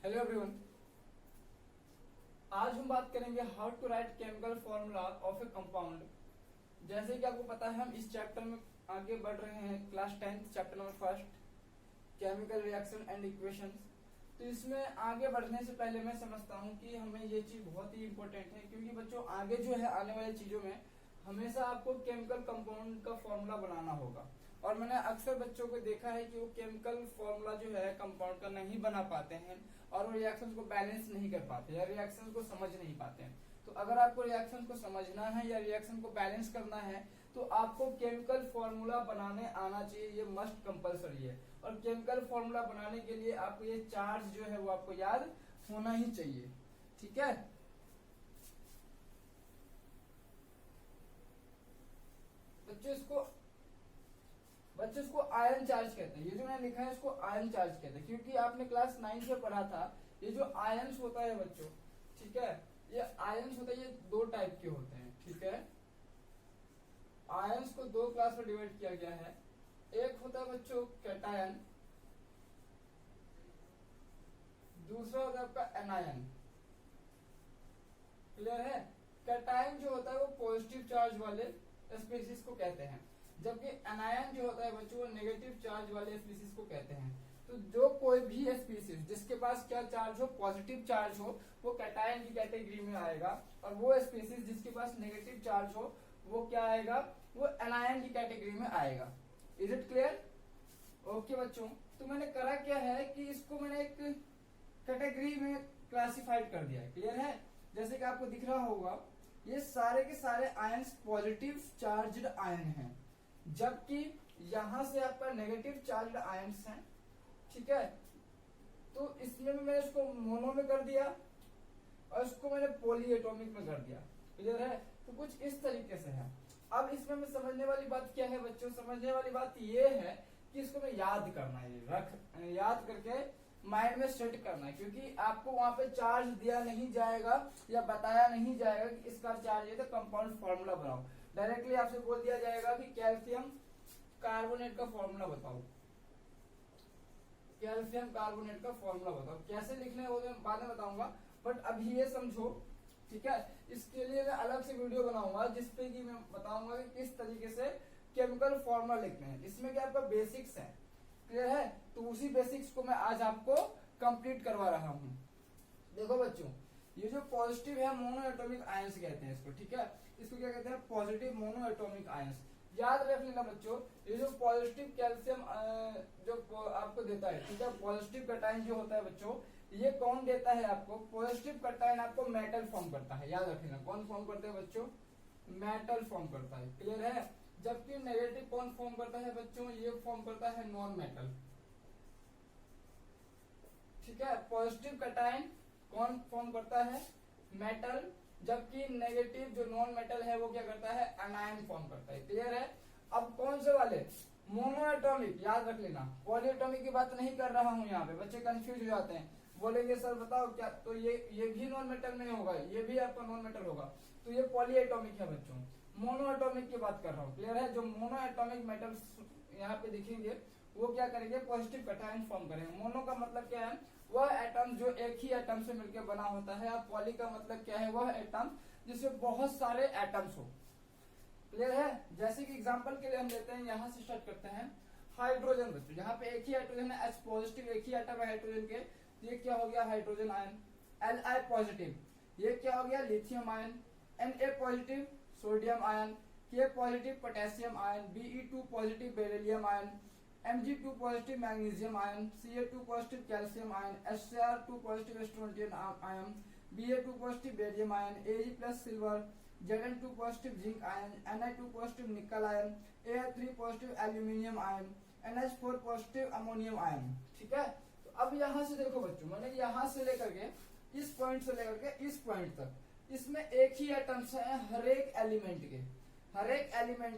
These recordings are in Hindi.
Hello everyone. आज हम बात करेंगे how to write chemical formula of a compound. जैसे कि आपको पता है हम इस चैप्टर में आगे बढ़ रहे हैं, class 10 chapter number first chemical reaction and equations. तो इसमें आगे बढ़ने से पहले मैं समझता हूँ कि हमें ये चीज बहुत ही इंपॉर्टेंट है, क्योंकि बच्चों आगे जो है आने वाली चीजों में हमेशा आपको केमिकल कंपाउंड का फॉर्मूला बनाना होगा। और मैंने अक्सर बच्चों को देखा है कि वो केमिकल फॉर्मूला जो है कंपाउंड का नहीं बना पाते हैं और वो रिएक्शंस को बैलेंस नहीं कर पाते या रिएक्शंस को समझ नहीं पाते हैं। तो अगर आपको रिएक्शंस को समझना है या रिएक्शन को बैलेंस करना है तो आपको केमिकल फॉर्मूला बनाने आना चाहिए, ये मस्ट कंपलसरी है। और केमिकल फॉर्मूला बनाने के लिए आपको ये चार्ज जो है वो आपको याद होना ही चाहिए, ठीक है। बच्चों इसको आयन चार्ज कहते हैं। ये जो मैंने लिखा है इसको आयन चार्ज कहते हैं, क्योंकि आपने क्लास 9 में पढ़ा था ये जो आयन्स होता है बच्चों, ठीक है, ये आयन्स होता है, ये दो टाइप के होते हैं, ठीक है। आयन्स को दो क्लास में डिवाइड किया गया है। एक होता है बच्चों कैटायन, दूसरा होता है आपका एनायन। क्लियर है। कैटायन जो होता है वो पॉजिटिव चार्ज वाले स्पीसीज को कहते हैं, जबकि एनायन जो होता है बच्चों वो नेगेटिव चार्ज वाले स्पीसीज को कहते हैं। तो जो कोई भी स्पीसीज जिसके पास क्या चार्ज हो, पॉजिटिव चार्ज हो, वो कैटायन की कैटेगरी में आएगा, और वो स्पीसीज जिसके पास नेगेटिव चार्ज हो वो क्या आएगा, वो एनायन की कैटेगरी में आएगा। Is it clear? ओके बच्चों, तो मैंने करा क्या है कि इसको मैंने एक कैटेगरी में क्लासिफाइड कर दिया है। क्लियर है। जैसे कि आपको दिख रहा होगा ये सारे के सारे आयन्स पॉजिटिव चार्ज्ड आयन हैं, जबकि यहां से आपका नेगेटिव चार्ज्ड आयन्स हैं, ठीक है। तो इसमें मैंने इसको मोनो में कर दिया और इसको मैंने पॉली एटॉमिक में कर दिया। क्लियर है। तो कुछ इस तरीके से है। अब इसमें मैं समझने वाली बात क्या है बच्चों, समझने वाली बात ये है कि इसको मैं याद करना है, याद करके माइंड में सेट करना है, क्योंकि आपको वहां पे चार्ज दिया नहीं जाएगा या बताया नहीं जाएगा कि इसका चार्ज है तो कंपाउंड फॉर्मूला बनाओ। डायरेक्टली आपसे बोल दिया जाएगा कि कैल्शियम कार्बोनेट का फॉर्मूला बताओ, कैल्शियम कार्बोनेट का फॉर्मूला बताओ। कैसे लिखने वो मैं बाद में बताऊंगा, बट अभी ये समझो, ठीक है। इसके लिए मैं अलग से वीडियो बनाऊंगा जिसपे कि मैं बताऊंगा कि किस तरीके से केमिकल फॉर्मूला लिखते हैं। इसमें क्या आपका बेसिक्स है, क्लियर है। तो उसी बेसिक्स को मैं आज आपको कंप्लीट करवा रहा हूं। देखो बच्चों, ये जो पॉजिटिव है मोनो एटॉमिक आयंस कहते हैं इसको, ठीक है। इसको क्या कहते हैं, पॉजिटिव मोनो एटॉमिक आयंस। याद रख लेना बच्चों, ये जो पॉजिटिव कैल्शियम जो आपको देता है, ठीक है, पॉजिटिव कैटायन जो होता है बच्चों, ये कौन देता है आपको, पॉजिटिव कैटायन आपको मेटल फॉर्म करता है। याद रख लेना, कौन फॉर्म करता है बच्चों, मेटल फॉर्म करता है। क्लियर है। जबकि नेगेटिव कौन फॉर्म करता है बच्चों, ये फॉर्म करता है नॉन मेटल, ठीक है। पॉजिटिव कैटायन कौन फॉर्म करता है, मेटल, जबकि नेगेटिव जो नॉन मेटल है वो क्या करता है, एनायन फॉर्म करता है। क्लियर है। अब कौन से वाले, मोनो एटॉमिक, याद रख लेना। पॉली एटॉमिक की बात नहीं कर रहा हूं यहाँ पे, बच्चे कंफ्यूज हो जाते हैं, बोलेंगे सर बताओ क्या, तो ये भी नॉन मेटल में होगा, ये भी आपका नॉन मेटल होगा, तो ये पॉली एटॉमिक है बच्चों। मोनो एटॉमिक की बात कर रहा हूँ। क्लियर है। जो मोनो एटॉमिक मेटल्स यहाँ पे दिखेंगे वो क्या करेंगे, पॉजिटिव कैटायन फॉर्म करेंगे। मोनो का मतलब क्या है, वह एटम जो एक ही एटम से मिलकर बना होता है। और पॉली का मतलब क्या है, वह एटम जिसमें बहुत सारे एटम्स हो। क्लियर है। जैसे कि एग्जांपल के लिए हम लेते हैं, यहाँ से स्टार्ट करते हैं, हाइड्रोजन बच्चों, यहाँ पे एक ही हाइड्रोजन है, H पॉजिटिव, एक ही एटम है हाइड्रोजन के, ये क्या हो गया, हाइड्रोजन आयन। Li पॉजिटिव, ये क्या हो गया, lithium ion. Na positive, sodium ion. K positive, potassium ion. Be2 positive, beryllium ion. Mg2 positive, magnesium ion. Ca2 positive, calcium ion. Cr2 positive, strontium ion. Ba2 positive, barium ion. Ag plus silver. Zn2 positive, zinc ion. Ni2 positive, nickel ion. Al3 positive, aluminium ion. NH4 positive, ammonium ion, ठीक है। तो अब यहाँ से देखो बच्चों, मैंने यहाँ से लेकर के इस पॉइंट से लेकर के इस पॉइंट तक, इसमें एक ही एटम्स हैं, हर एक एलिमेंट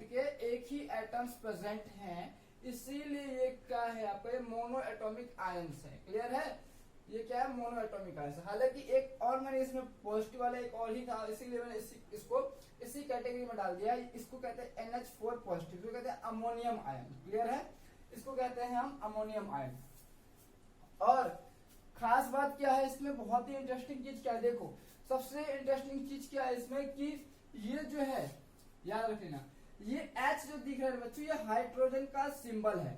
के एक ही एटम्स प्रेजेंट हैं, इसीलिए ये क्या है आपका, ये मोनो एटॉमिक आयंस है। क्लियर है। ये क्या है, मोनो एटॉमिक आयंस। हालांकि एक और मैंने इसमें पॉजिटिव वाला एक और ही था, इसीलिए मैंने इसको इसी कैटेगरी में डाल दिया। इसको कहते हैं NH4 पॉजिटिव, इसको कहते हैं अमोनियम आयन। क्लियर है। इसको कहते हैं हम अमोनियम आयन। और खास बात क्या है बहुत ही इंटरेस्टिंग चीज क्या है, देखो सबसे इंटरेस्टिंग चीज क्या है इसमें कि ये जो है, याद रख लेना, ये H जो दिख रहा है बच्चों, ये हाइड्रोजन का सिंबल है,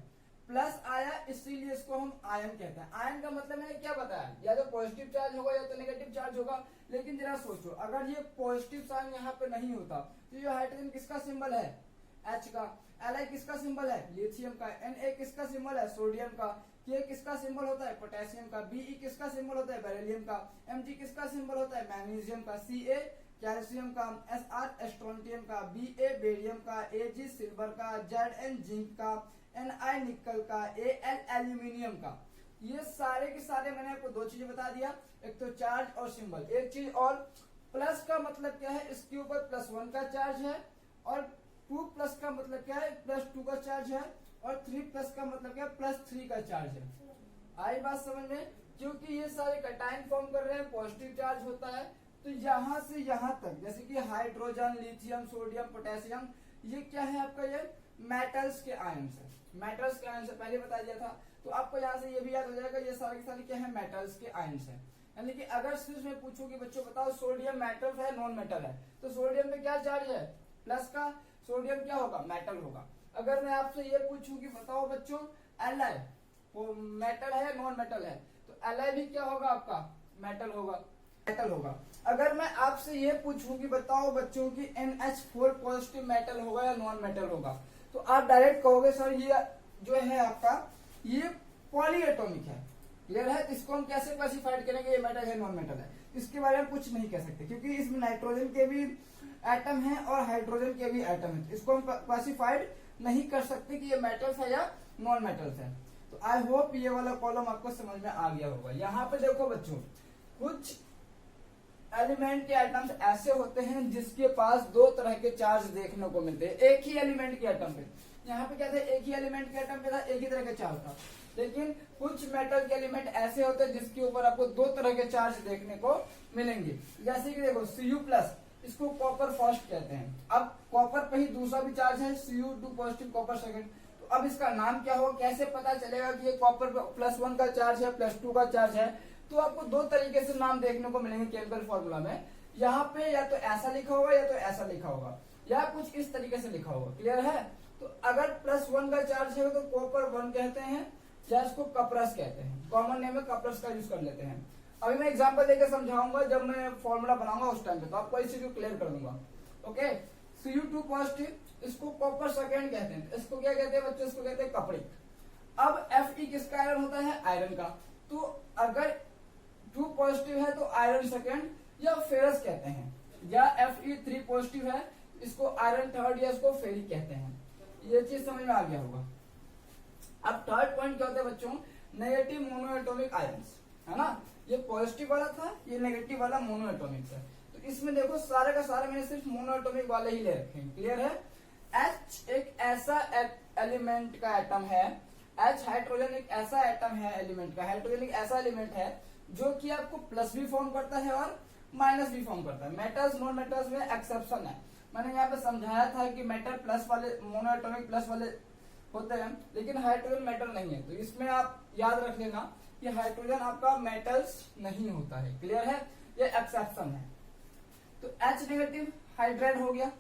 प्लस आया इसीलिए इसको हम आयन कहते हैं। आयन का मतलब मैंने क्या बताया, या तो पॉजिटिव चार्ज होगा या तो नेगेटिव चार्ज होगा। लेकिन जरा सोचो, अगर ये पॉजिटिव साइन यहाँ पे नहीं होता तो ये हाइड्रोजन किसका सिंबल है, H का। Li किसका सिंबल है, लिथियम का। Na किसका सिंबल है, सोडियम का। K किसका सिंबल होता है, पोटेशियम का। Be किसका सिंबल होता है, बेरिलियम का। Mg किसका सिंबल होता है, मैग्नीशियम का। Ca कैल्शियम का। Sr स्ट्रोंटियम का। Ba बेरियम का। Ag सिल्वर का। Zn जिंक का। Ni निकल का। Al एल्यूमिनियम का। ये सारे के सारे मैंने आपको दो चीजें बता दिया, एक तो चार्ज और सिंबल। एक चीज और, प्लस का मतलब क्या है, इसके ऊपर +1 का चार्ज है, और 2 प्लस का मतलब क्या है, +2 का चार्ज है, और 3 प्लस का मतलब क्या है, +3 का चार्ज है। आई बात समझ में? क्योंकि ये सारे कटायन फॉर्म कर रहे हैं, पॉजिटिव चार्ज होता है, तो यहां से यहां तक जैसे कि हाइड्रोजन, लिथियम, सोडियम, पोटेशियम, ये क्या है आपका, ये मेटल्स के आयन्स है। मेटल्स के आयन्स पहले बता दिया था, तो आपको यहाँ से ये भी याद हो जाएगा, ये सारे के सारे क्या है, मेटल्स के आयन्स है। यानी कि अगर सिर्फ मैं पूछूं कि बच्चों बताओ सोडियम मेटल है नॉन मेटल है, तो सोडियम में क्या चार्ज है, प्लस का। सोडियम क्या होगा, मेटल होगा। अगर मैं आपसे ये पूछूं कि बताओ बच्चों Li वो मेटल है नॉन मेटल है, तो Li भी क्या होगा आपका, मेटल होगा, मेटल होगा। अगर मैं आपसे ये पूछूं कि बताओ बच्चों की NH4 पॉजिटिव मेटल होगा या नॉन मेटल होगा, तो आप डायरेक्ट कहोगे सर ये जो है आपका ये पॉलीएटॉमिक है। क्लियर है? तो इसको हम कैसे क्लासिफाइड करेंगे, ये मेटल है नॉन मेटल है, इसके बारे में कुछ नहीं कह सकते, क्योंकि इसमें नाइट्रोजन के भी एटम है और हाइड्रोजन के भी एटम है, इसको हम क्लासिफाइड नहीं कर सकते कि ये मेटल्स है या नॉन मेटल्स है। तो आई होप ये वाला कॉलम आपको समझ में आ गया होगा। यहाँ पे देखो बच्चों, कुछ एलिमेंट के एटम्स ऐसे होते हैं जिसके पास दो तरह के चार्ज देखने को मिलते हैं एक ही एलिमेंट के एटम पे। यहाँ पे क्या था, एक ही एलिमेंट के एटम पे था, एक ही तरह का चार्ज था। लेकिन कुछ मेटल के एलिमेंट ऐसे होते हैं जिसके ऊपर आपको दो तरह के चार्ज देखने को मिलेंगे। जैसे कि देखो Cu+, इसको कॉपर फर्स्ट कहते हैं। अब कॉपर पे ही दूसरा भी चार्ज है, Cu2 पॉजिटिव, कॉपर सेकंड। तो अब इसका नाम क्या होगा, कैसे पता चलेगा कि ये कॉपर पे +1 का चार्ज है, +2 का चार्ज है? तो आपको दो तरीके से नाम देखने को मिलेंगे केमिकल फॉर्मूला में। यहाँ पे या तो ऐसा लिखा होगा या तो ऐसा लिखा होगा, या कुछ इस तरीके से लिखा होगा। क्लियर है? तो अगर +1 का चार्ज है तो कॉपर 1 कहते हैं, या इसको कपरस कहते हैं। कॉमन नेम में कपरस का यूज कर लेते हैं। अभी मैं एग्जांपल देकर समझाऊंगा, जब मैं फॉर्मूला बनाऊंगा उस टाइम पे, तो आपको इसी को क्लियर कर दूंगा। ओके, Cu2 पॉजिटिव, इसको कॉपर सेकंड कहते हैं। इसको क्या कहते हैं बच्चों, इसको कहते हैं कपरिक। अब Fe किसका आयरन होता है, आयरन का। तो अगर 2 पॉजिटिव है तो आयरन सेकंड या फेरस कहते हैं, या Fe3 पॉजिटिव है इसको आयरन थर्ड या इसको फेरिक कहते हैं। ये चीज समझ में आ गया होगा। अब थर्ड पॉइंट क्या होता है बच्चों, नेगेटिव मोनोएटॉमिक आयंस, है ना। ये पॉजिटिव वाला था, ये नेगेटिव वाला मोनोएटॉमिक है। तो इसमें देखो सारे का सारा मैंने सिर्फ मोनोएटॉमिक वाले ही ले रखे हैं। क्लियर है? H एक ऐसा एलिमेंट का एटम है, H हाइड्रोजन एक ऐसा एटम है एलिमेंट का, हाइड्रोजन एक ऐसा एलिमेंट है जो कि आपको प्लस भी फॉर्म करता है और माइनस भी फॉर्म करता है। मेटल्स नॉन मेटल्स में एक्सेप्शन है। मैंने यहाँ पे समझाया था कि मेटल प्लस वाले, मोनोएटॉमिक प्लस वाले होते हैं, लेकिन हाइड्रोजन मेटल नहीं है। तो इसमें आप याद रख लेना कि हाइड्रोजन आपका मेटल्स नहीं होता है। क्लियर है? ये एक्सेप्शन है। तो H नेगेटिव हाइड्राइड हो गया,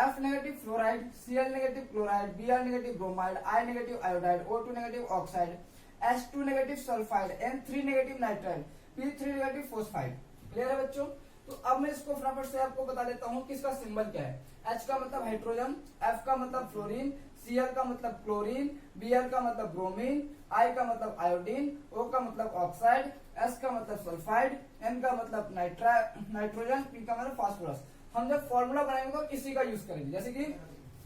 F negative fluoride, Cl negative chloride, Br negative bromide, I negative iodide, O2 negative oxide, H2 negative sulphide, N3 negative nitride, P3 negative phosphide. Clear है बच्चों? तो अब मैं इसको फटाफट से आपको बता देता हूँ कि इसका सिंबल क्या है। H का मतलब हाइड्रोजन, F का मतलब फ्लोरीन, Cl का मतलब क्लोरीन, Br का मतलब ब्रोमीन, I का मतलब आयोडीन, O का मतलब ऑक्साइड, S का मतलब सल्फाइड, N का मतलब नाइट्रोजन, P का मतलब फास्फोरस। हम जब फॉर्मूला बनाएंगे तो इसी का यूज करेंगे। जैसे कि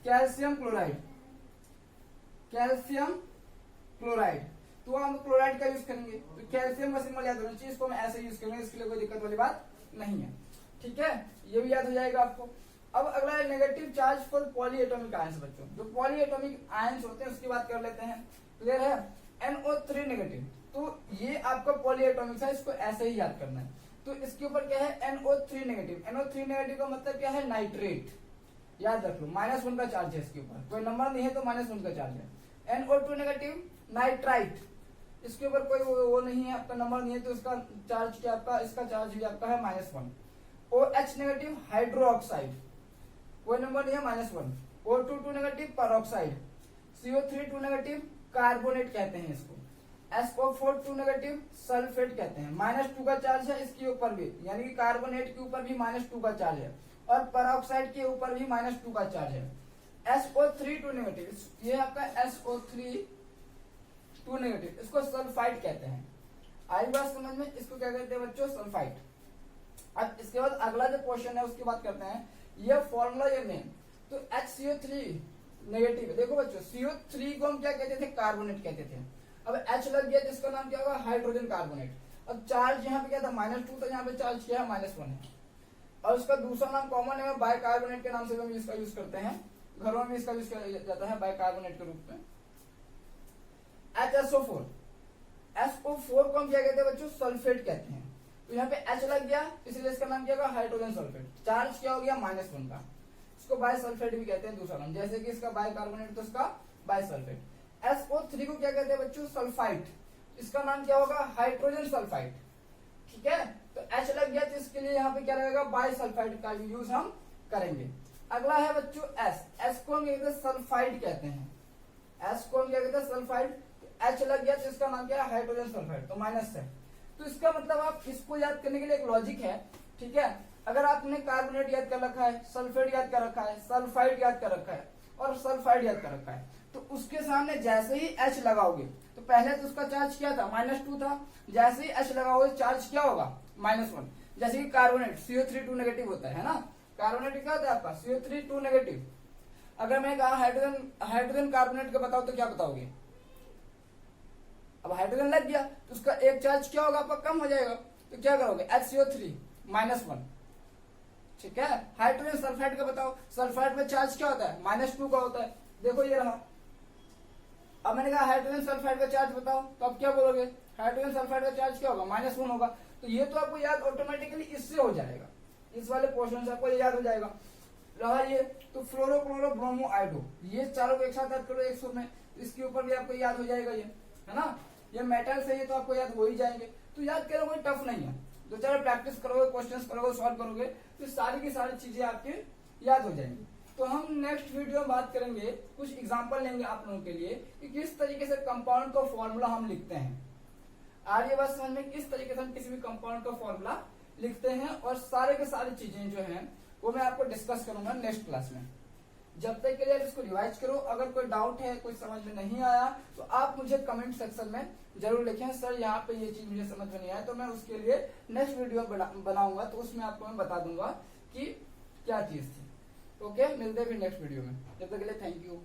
कैल्शियम क्लोराइड, कैल्शियम क्लोराइड, तो हम क्लोराइड का यूज करेंगे। तो कैल्शियम का सिंबल याद होना चाहिए, इसको हम ऐसे यूज करेंगे, इसके लिए कोई दिक्कत वाली बात नहीं है। ठीक है, ये भी याद हो जाएगा आपको। अब अगला है negative charge for polyatomic ions. बच्चों जो पॉलीएटॉमिक आयंस होते हैं उसकी बात कर लेते हैं। क्लियर है? NO3 नेगेटिव, तो ये आपका पॉलीएटॉमिक है, इसको ऐसे ही याद करना है। तो इसके ऊपर क्या है, NO3 नेगेटिव। NO3 नेगेटिव का मतलब क्या है, नाइट्रेट। याद रख लो, -1 का चार्ज है इसके ऊपर, कोई नंबर नहीं है तो -1 का चार्ज है। NO2 नेगेटिव नाइट्राइट, इसके ऊपर कोई वो नहीं है, आपका नंबर नहीं है, तो इसका चार्ज क्या आपका, इसका चार्ज भी आपका है -1। OH नेगेटिव हाइड्रोक्साइड, कोई नंबर नहीं है -1। O2 negative peroxide, CO3 negative carbonate कहते हैं इसको, SO4 नेगेटिव सल्फेट कहते हैं। -2 का चार्ज है इसके ऊपर भी, यानी कि कार्बोनेट के ऊपर भी -2 का चार्ज है और परऑक्साइड के ऊपर भी -2 का चार्ज है। SO3 नेगेटिव, ये आपका SO3 नेगेटिव, इसको सल्फाइड कहते हैं। आई बात समझ में, इसको क्या कहते हैं बच्चों, सल्फाइड। अब इसके बाद अगला जो क्वेश्चन है उसकी बात करते हैं। ये फॉर्मूला ये नेम, तो HCO3 नेगेटिव, देखो बच्चों CO3 को हम क्या कहते थे, कार्बोनेट कहते थे। अब H लग गया जिसका नाम क्या होगा, हाइड्रोजन कार्बोनेट। अब चार्ज यहाँ पे क्या था, -2 था, यहाँ पे चार्ज क्या है, -1 है। और उसका दूसरा नाम कॉमन है, बाइकार्बोनेट के नाम से हम इसका यूज करते हैं, घरों में इसका यूज किया जाता है बाइकार्बोनेट के रूप में। HSO4, SO4 को हम क्या कहते हैं बच्चों, सल्फेट कहते हैं। तो यहाँ पे H लग गया, इसलिए इसका नाम क्या होगा, हाइड्रोजन सल्फेट। चार्ज क्या हो गया, -1 का, इसको बाइसल्फेट भी कहते हैं दूसरा नाम, जैसे कि इसका बाइकार्बोनेट तो इसका बाइसल्फेट। SO3 को क्या कहते हैं बच्चों, सल्फाइड, इसका नाम क्या होगा, हाइड्रोजन सल्फाइड। ठीक है, तो H लग गया तो इसके लिए यहाँ पे क्या लगेगा, बाइसल्फाइड का यूज हम करेंगे। अगला है बच्चों S को हम सल्फाइड कहते हैं, S को हम क्या कहते हैं, सल्फाइड। H लग गया तो इसका नाम क्या है, हाइड्रोजन सल्फाइड, तो माइनस है। तो इसका मतलब आप इसको याद करने के लिए एक लॉजिक है। ठीक है, अगर आपने कार्बोनेट याद कर रखा है, सल्फेट याद कर रखा है, सल्फाइड याद कर रखा है और सल्फाइड याद कर रखा है, तो उसके सामने जैसे ही H लगाओगे, तो पहले तो उसका चार्ज क्या था, -2 था, जैसे ही H लगाओगे चार्ज क्या होगा, -1। जैसे कि कार्बोनेट CO3 नेगेटिव होता है ना, कार्बोनेट क्या होता है आपका, CO3 नेगेटिव। अगर मैं कहा हाइड्रोजन कार्बोनेट का बताओ तो क्या बताओगे, अब हाइड्रोजन लग गया तो उसका एक चार्ज क्या होगा आपका, कम हो जाएगा, तो क्या करोगे, HCO3 -1। ठीक है, हाइड्रोजन सल्फाइड का बताओ, सल्फाइड में चार्ज क्या होता है, -2 का होता है, देखो ये रहा। अब मैंने कहा हाइड्रोजन सल्फाइड का चार्ज बताओ, तो अब क्या बोलोगे, हाइड्रोजन सल्फाइड का चार्ज क्या होगा, -1 होगा। तो ये तो आपको याद ऑटोमेटिकली इससे हो जाएगा, इस वाले पोर्शन से आपको ये याद हो जाएगा। रहा ये, तो फ्लोरो क्लोरो ब्रोमो आयोडो, ये चारों को एक साथ याद करो एक सूत्र में, इसके ऊपर भी आपको याद हो जाएगा ये, है ना। ये मेटल से ये तो आपको याद हो ही जाएंगे, तो याद करो कोई टफ नहीं है, दो चार प्रैक्टिस करोगे, क्वेश्चंस करोगे, सॉल्व करोगे, तो सारी की सारी चीजें आपके याद हो जाएंगी। तो हम नेक्स्ट वीडियो में बात करेंगे, कुछ एग्जांपल लेंगे आप लोगों के लिए कि किस तरीके से कंपाउंड का फॉर्मूला हम लिखते हैं। आर्य बात समझ में, किस तरीके से हम किसी भी कंपाउंड का फॉर्मूला लिखते हैं, और सारे के सारी चीजें जो हैं वो मैं आपको डिस्कस करूंगा नेक्स्ट क्लास में। जब तक के लिए इसको रिवाइज करो, अगर कोई डाउट है, कोई समझ में नहीं आया, तो आप मुझे कमेंट सेक्शन में जरूर लिखें, सर यहाँ पे ये चीज मुझे समझ में नहीं आया, तो मैं उसके लिए नेक्स्ट वीडियो बनाऊंगा, तो उसमें आपको मैं बता दूंगा कि क्या चीज थी। ओके, मिलते हैं फिर नेक्स्ट वीडियो में, जब तक के लिए थैंक यू।